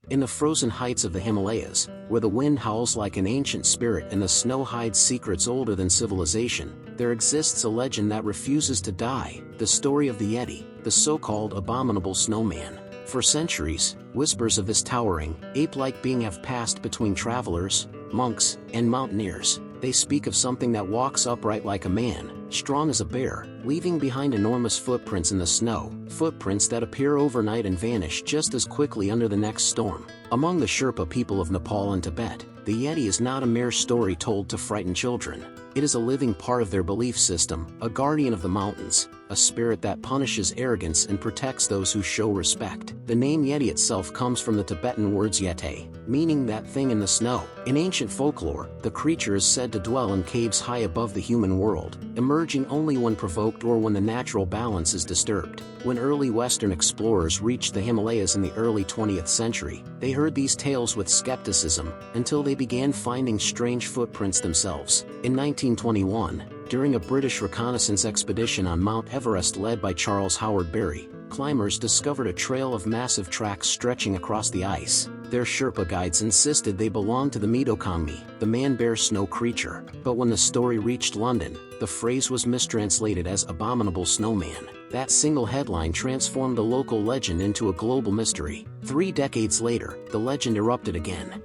In the frozen heights of the Himalayas, where the wind howls like an ancient spirit and the snow hides secrets older than civilization, there exists a legend that refuses to die, the story of the Yeti, the so-called Abominable Snowman. For centuries, whispers of this towering, ape-like being have passed between travelers, monks, and mountaineers. They speak of something that walks upright like a man, strong as a bear, leaving behind enormous footprints in the snow, footprints that appear overnight and vanish just as quickly under the next storm. Among the Sherpa people of Nepal and Tibet, the Yeti is not a mere story told to frighten children. It is a living part of their belief system, a guardian of the mountains, a spirit that punishes arrogance and protects those who show respect. The name Yeti itself comes from the Tibetan words Yeti, meaning that thing in the snow. In ancient folklore, the creature is said to dwell in caves high above the human world, emerging only when provoked or when the natural balance is disturbed. When early Western explorers reached the Himalayas in the early 20th century, they heard these tales with skepticism, until they began finding strange footprints themselves. In 1921, during a British reconnaissance expedition on Mount Everest led by Charles Howard Berry, climbers discovered a trail of massive tracks stretching across the ice. Their Sherpa guides insisted they belonged to the Midokongmi, the man-bear snow creature. But when the story reached London, the phrase was mistranslated as Abominable Snowman. That single headline transformed a local legend into a global mystery. 3 decades later, the legend erupted again.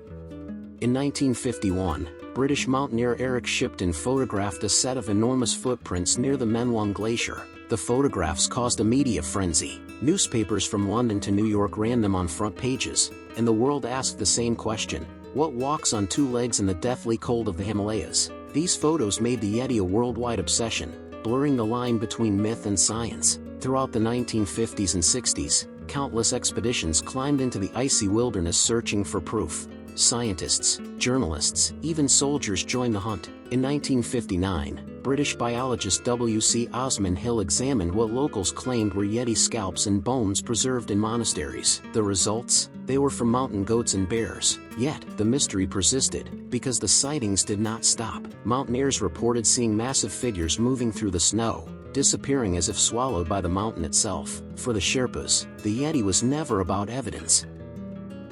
In 1951, British mountaineer Eric Shipton photographed a set of enormous footprints near the Menwang Glacier. The photographs caused a media frenzy. Newspapers from London to New York ran them on front pages, and the world asked the same question: what walks on 2 legs in the deathly cold of the Himalayas? These photos made the Yeti a worldwide obsession, blurring the line between myth and science. Throughout the 1950s and 60s, countless expeditions climbed into the icy wilderness searching for proof. Scientists, journalists, even soldiers joined the hunt. In 1959, British biologist W.C. Osman Hill examined what locals claimed were Yeti scalps and bones preserved in monasteries. The results? They were from mountain goats and bears. Yet, the mystery persisted, because the sightings did not stop. Mountaineers reported seeing massive figures moving through the snow, disappearing as if swallowed by the mountain itself. For the Sherpas, the Yeti was never about evidence.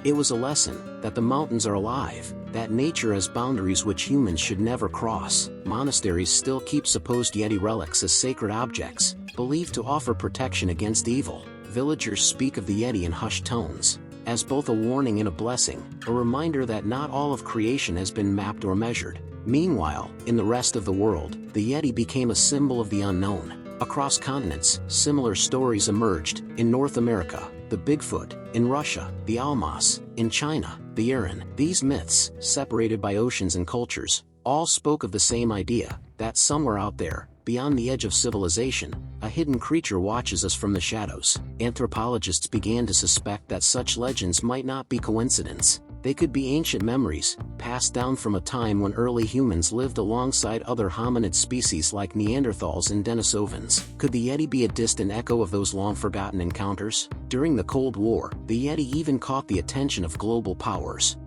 It was a lesson that the mountains are alive, that nature has boundaries which humans should never cross. Monasteries still keep supposed Yeti relics as sacred objects, believed to offer protection against evil. Villagers speak of the Yeti in hushed tones, as both a warning and a blessing, a reminder that not all of creation has been mapped or measured. Meanwhile, in the rest of the world, the Yeti became a symbol of the unknown. Across continents, similar stories emerged. In North America, the Bigfoot; in Russia, the Almas; in China, the Yeren. These myths, separated by oceans and cultures, all spoke of the same idea, that somewhere out there, beyond the edge of civilization, a hidden creature watches us from the shadows. Anthropologists began to suspect that such legends might not be coincidence. They could be ancient memories, passed down from a time when early humans lived alongside other hominid species like Neanderthals and Denisovans. Could the Yeti be a distant echo of those long-forgotten encounters? During the Cold War, the Yeti even caught the attention of global powers.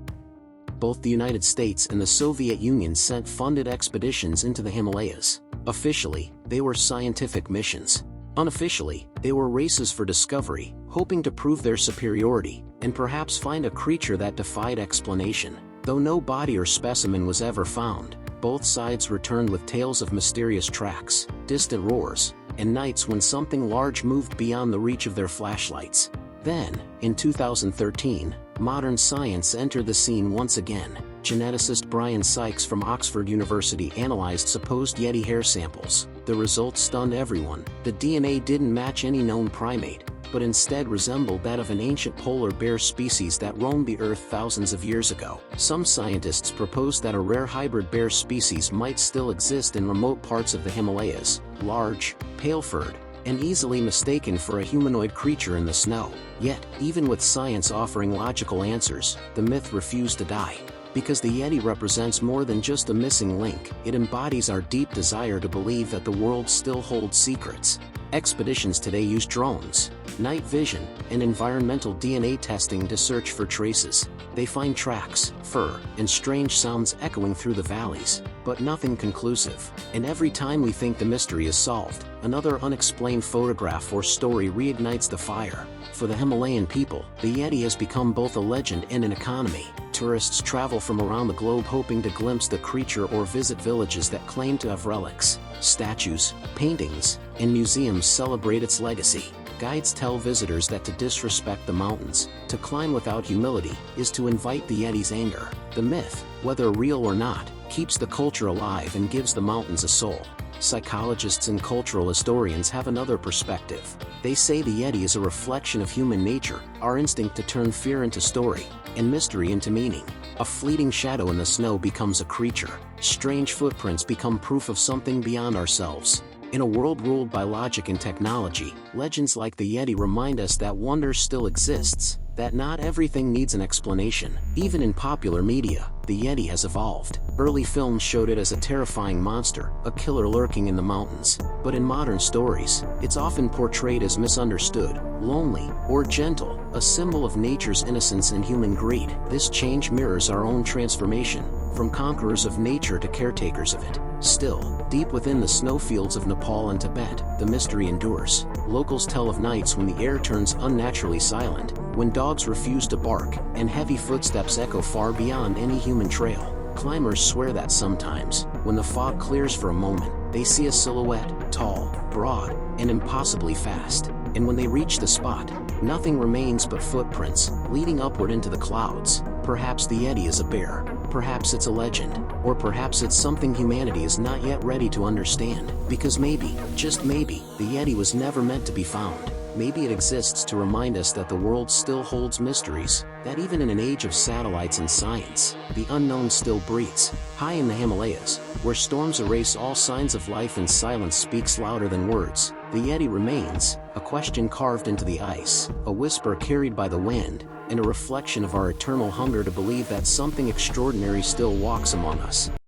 Both the United States and the Soviet Union sent funded expeditions into the Himalayas. Officially, they were scientific missions. Unofficially, they were races for discovery, hoping to prove their superiority, and perhaps find a creature that defied explanation. Though no body or specimen was ever found, both sides returned with tales of mysterious tracks, distant roars, and nights when something large moved beyond the reach of their flashlights. Then, in 2013, modern science entered the scene once again. Geneticist Brian Sykes from Oxford University analyzed supposed Yeti hair samples. The results stunned everyone. The DNA didn't match any known primate, but instead resembled that of an ancient polar bear species that roamed the Earth thousands of years ago. Some scientists proposed that a rare hybrid bear species might still exist in remote parts of the Himalayas, large, pale-furred, and easily mistaken for a humanoid creature in the snow. Yet, even with science offering logical answers, the myth refused to die. Because the Yeti represents more than just a missing link, it embodies our deep desire to believe that the world still holds secrets. Expeditions today use drones, night vision, and environmental DNA testing to search for traces. They find tracks, fur, and strange sounds echoing through the valleys, but nothing conclusive. And every time we think the mystery is solved, another unexplained photograph or story reignites the fire. For the Himalayan people, the Yeti has become both a legend and an economy. Tourists travel from around the globe hoping to glimpse the creature or visit villages that claim to have relics. Statues, paintings, and museums celebrate its legacy. Guides tell visitors that to disrespect the mountains, to climb without humility, is to invite the Yeti's anger. The myth, whether real or not, keeps the culture alive and gives the mountains a soul. Psychologists and cultural historians have another perspective. They say the Yeti is a reflection of human nature, our instinct to turn fear into story, and mystery into meaning. A fleeting shadow in the snow becomes a creature. Strange footprints become proof of something beyond ourselves. In a world ruled by logic and technology, legends like the Yeti remind us that wonder still exists, that not everything needs an explanation. Even in popular media, the Yeti has evolved. Early films showed it as a terrifying monster, a killer lurking in the mountains. But in modern stories, it's often portrayed as misunderstood, lonely, or gentle, a symbol of nature's innocence and human greed. This change mirrors our own transformation, from conquerors of nature to caretakers of it. Still, deep within the snowfields of Nepal and Tibet, the mystery endures. Locals tell of nights when the air turns unnaturally silent, when dogs refuse to bark, and heavy footsteps echo far beyond any human trail. Climbers swear that sometimes, when the fog clears for a moment, they see a silhouette, tall, broad, and impossibly fast. And when they reach the spot, nothing remains but footprints, leading upward into the clouds. Perhaps the Yeti is a bear, perhaps it's a legend, or perhaps it's something humanity is not yet ready to understand. Because maybe, just maybe, the Yeti was never meant to be found. Maybe it exists to remind us that the world still holds mysteries, that even in an age of satellites and science, the unknown still breathes. High in the Himalayas, where storms erase all signs of life and silence speaks louder than words, the Yeti remains, a question carved into the ice, a whisper carried by the wind, and a reflection of our eternal hunger to believe that something extraordinary still walks among us.